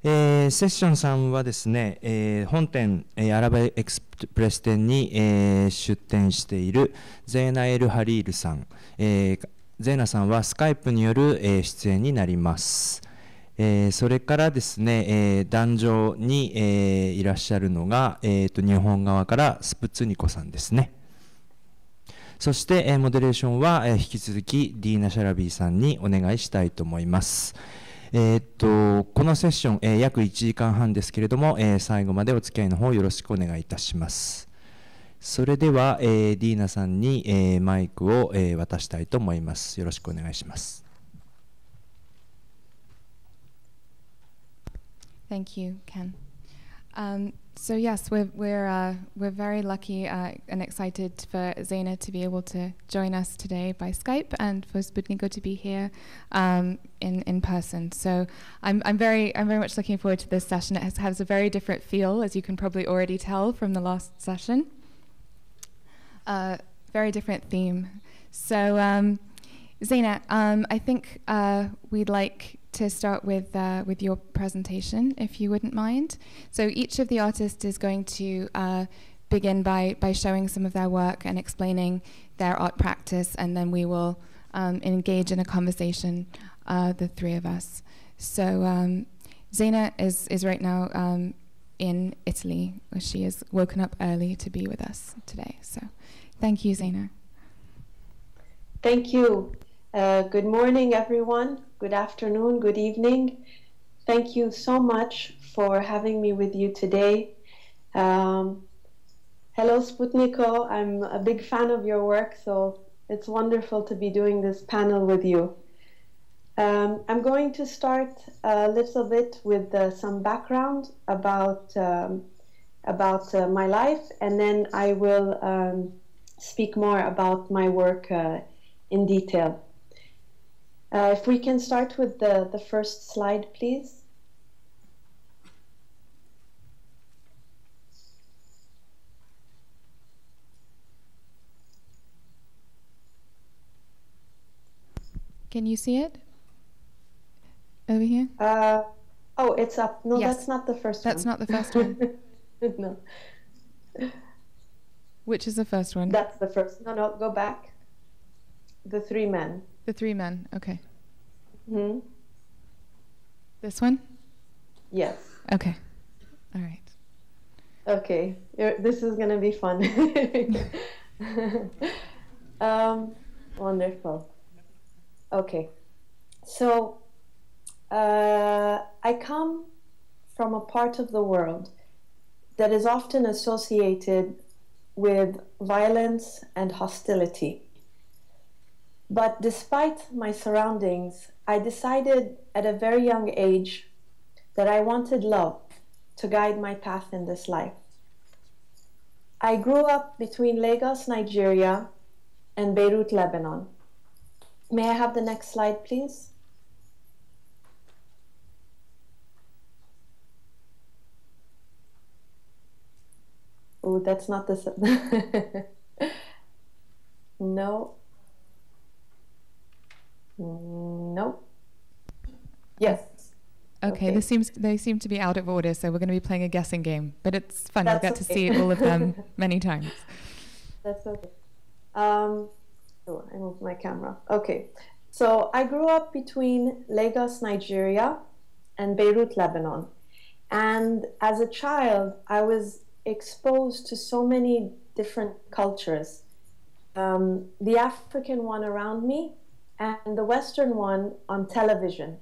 セッション3はですね、本店、アラブエクスプレス店に、出店しているゼーナ・エル・ハリールさん、ゼーナさんはスカイプによる、出演になります。それからですね、壇上に、いらっしゃるのが、日本側からスプツニコさんですね。そして、モデレーションは、引き続きディーナ・シャラビーさんにお願いしたいと思います。このセッション、約1時間半ですけれども、最後までお付き合いの方よろしくお願いいたします。それでは、ディーナさんに、マイクを、渡したいと思います。よろしくお願いします。Thank you, Ken. So yes, we're very lucky and excited for Zaina to be able to join us today by Skype and for Sputniko to be here in person. So I'm very much looking forward to this session. It has a very different feel, as you can probably already tell from the last session. Very different theme. So Zaina, I think we'd like to start with your presentation, if you wouldn't mind. So each of the artists is going to begin by showing some of their work and explaining their art practice, and then we will engage in a conversation, the three of us. So Zaina is right now in Italy, where she has woken up early to be with us today. So thank you, Zaina. Thank you. Good morning, everyone. Good afternoon, good evening. Thank you so much for having me with you today. Hello, Sputniko. I'm a big fan of your work, so it's wonderful to be doing this panel with you. I'm going to start a little bit with some background about my life, and then I will speak more about my work in detail. If we can start with the first slide, please. Can you see it? Over here? Oh, it's up. No, yes. That's not the first one. That's not the first one. No. Which is the first one? That's the first. No, go back. The three men. The three men, okay. Mm-hmm. This one? Yes. Okay. All right. Okay. This is going to be fun. Wonderful. Okay. So, I come from a part of the world that is often associated with violence and hostility. But despite my surroundings, I decided at a very young age that I wanted love to guide my path in this life. I grew up between Lagos, Nigeria, and Beirut, Lebanon. May I have the next slide, please? Oh, that's not the... No. No. Yes. Okay, they seem to be out of order, so we're going to be playing a guessing game. But it's fun. That's You'll get okay. to see all of them many times. That's okay. Oh, I moved my camera. Okay. So I grew up between Lagos, Nigeria, and Beirut, Lebanon. And as a child, I was exposed to so many different cultures. The African one around me, and the Western one on television.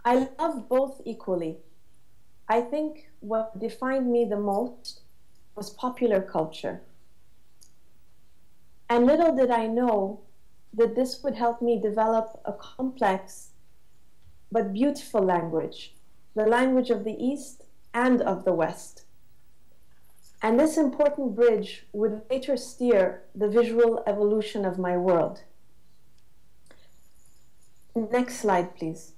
I loved both equally. I think what defined me the most was popular culture. And little did I know that this would help me develop a complex but beautiful language, the language of the East and of the West. And this important bridge would later steer the visual evolution of my world. Next slide, please.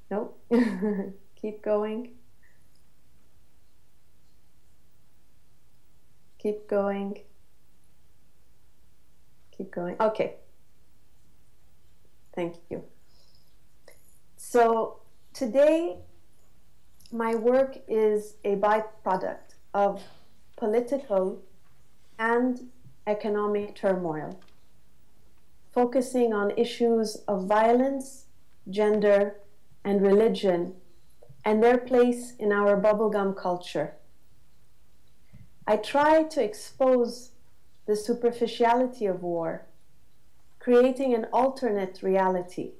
Nope. Keep going. Keep going. keep going. Okay. Thank you. So today, my work is a byproduct of political and economic turmoil, focusing on issues of violence, gender, and religion, and their place in our bubblegum culture. I try to expose the superficiality of war, creating an alternate reality.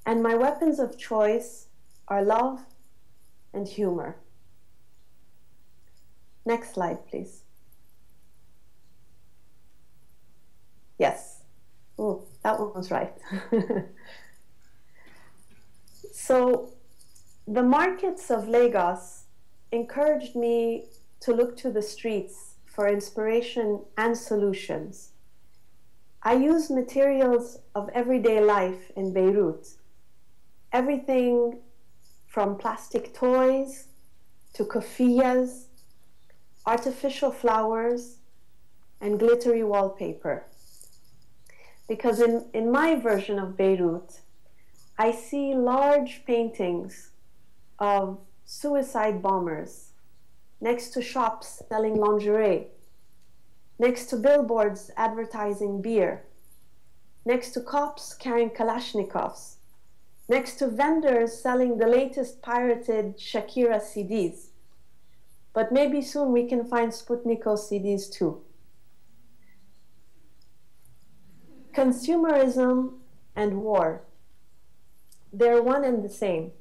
And my weapons of choice are love and humor. Next slide, please. Yes. Oh, that one was right. So, the markets of Lagos encouraged me to look to the streets for inspiration and solutions. I use materials of everyday life in Beirut. Everything from plastic toys to kufiyas, artificial flowers, and glittery wallpaper. Because in my version of Beirut, I see large paintings of suicide bombers next to shops selling lingerie, next to billboards advertising beer, next to cops carrying Kalashnikovs, next to vendors selling the latest pirated Shakira CDs. But maybe soon we can find Sputniko CDs too. Consumerism and war, they're one and the same.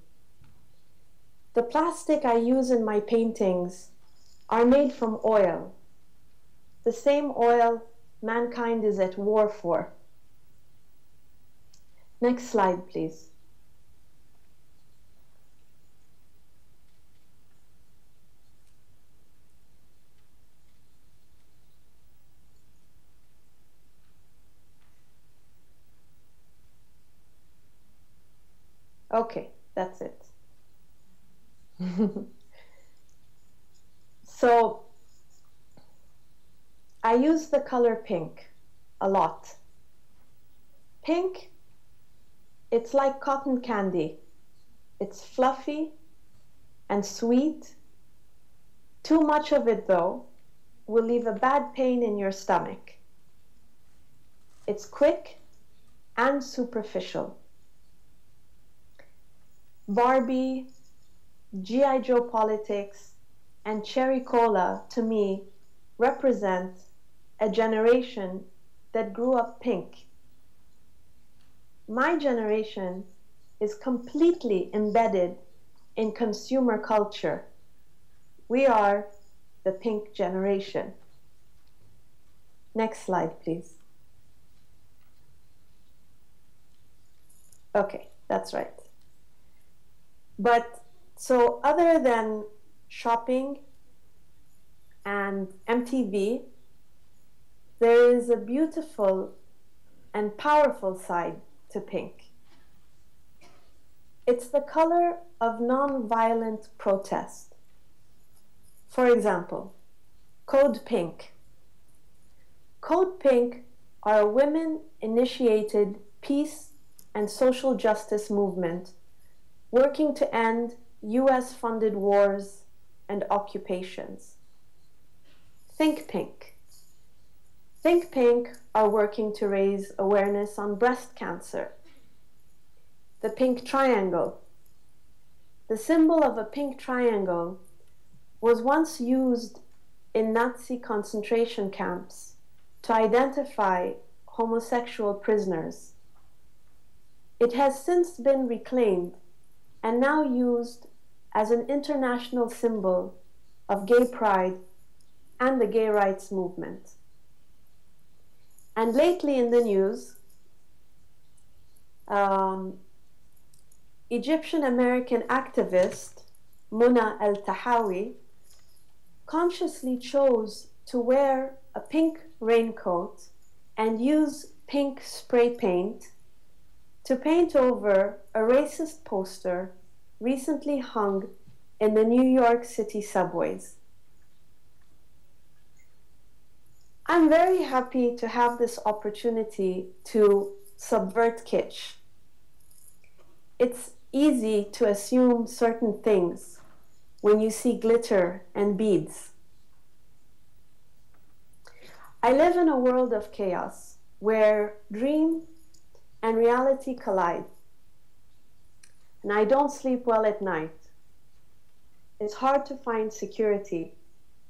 The plastic I use in my paintings are made from oil, the same oil mankind is at war for. Next slide, please. Okay, that's it. So, I use the color pink a lot. Pink, it's like cotton candy. It's fluffy and sweet. Too much of it, though, will leave a bad pain in your stomach. It's quick and superficial. Barbie, G.I. Joe politics, and cherry cola, to me, represent a generation that grew up pink. My generation is completely embedded in consumer culture. We are the pink generation. Next slide, please. Okay, that's right. But so other than shopping and MTV, there is a beautiful and powerful side to pink. It's the color of non-violent protest. For example, Code Pink. Code Pink are a women-initiated peace and social justice movement working to end US-funded wars and occupations. Think Pink. Think Pink are working to raise awareness on breast cancer. The pink triangle. The symbol of a pink triangle was once used in Nazi concentration camps to identify homosexual prisoners. It has since been reclaimed and now used as an international symbol of gay pride and the gay rights movement. And lately in the news, Egyptian-American activist Muna El-Tahawi consciously chose to wear a pink raincoat and use pink spray paint to paint over a racist poster recently hung in the New York City subways. I'm very happy to have this opportunity to subvert kitsch. It's easy to assume certain things when you see glitter and beads. I live in a world of chaos where dream and reality collide, and I don't sleep well at night. It's hard to find security,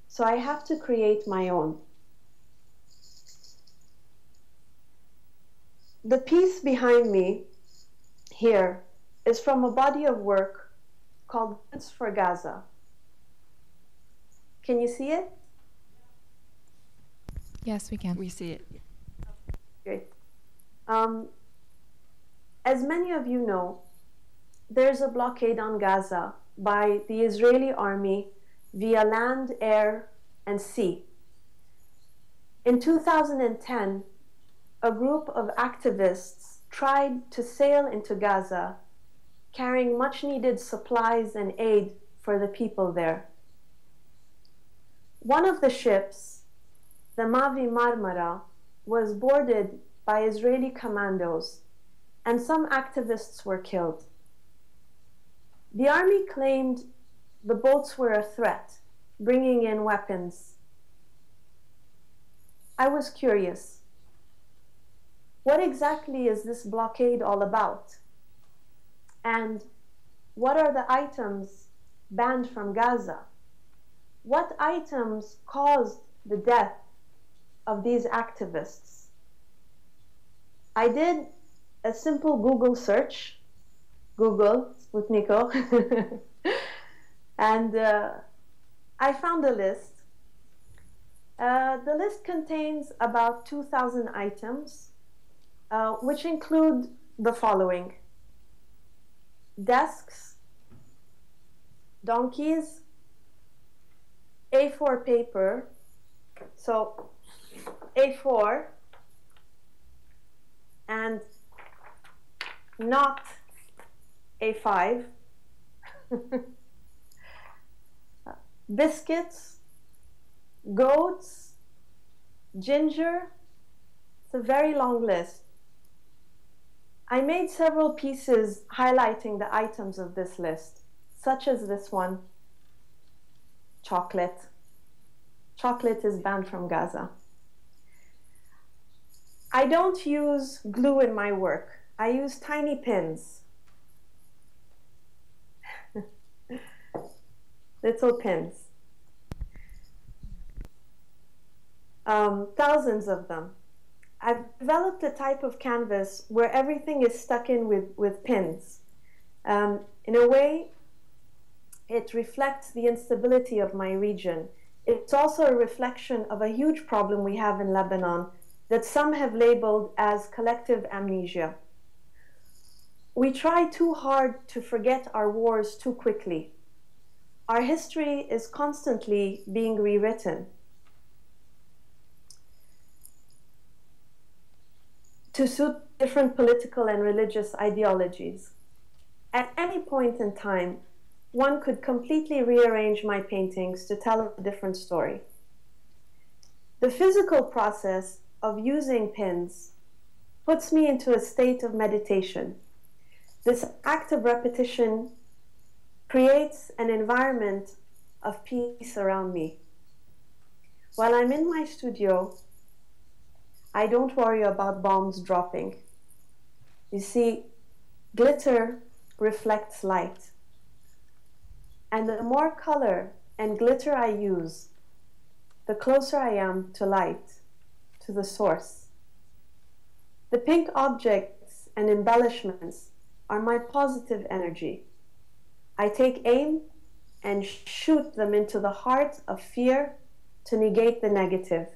so I have to create my own. The piece behind me here is from a body of work called Goods for Gaza. Can you see it? Yes, we can. We see it. Great. As many of you know, there's a blockade on Gaza by the Israeli army via land, air, and sea. In 2010, a group of activists tried to sail into Gaza, carrying much-needed supplies and aid for the people there. One of the ships, the Mavi Marmara, was boarded by Israeli commandos, and some activists were killed. The army claimed the boats were a threat, bringing in weapons. I was curious. What exactly is this blockade all about? And what are the items banned from Gaza? What items caused the death of these activists? I did a simple Google search, Google, Sputniko, and I found a list. The list contains about 2,000 items, which include the following: desks, donkeys, A4 paper, so A4, and not A5, biscuits, goats, ginger. It's a very long list. I made several pieces highlighting the items of this list, such as this one, chocolate. Chocolate is banned from Gaza. I don't use glue in my work. I use tiny pins. Little pins. Thousands of them. I've developed a type of canvas where everything is stuck in with pins. In a way, it reflects the instability of my region. It's also a reflection of a huge problem we have in Lebanon that some have labeled as collective amnesia. We try too hard to forget our wars too quickly. Our history is constantly being rewritten to suit different political and religious ideologies. At any point in time, one could completely rearrange my paintings to tell a different story. The physical process of using pins puts me into a state of meditation. This act of repetition creates an environment of peace around me. While I'm in my studio, I don't worry about bombs dropping. You see, glitter reflects light. And the more color and glitter I use, the closer I am to light, to the source. The pink objects and embellishments are my positive energy. I take aim and shoot them into the heart of fear to negate the negative.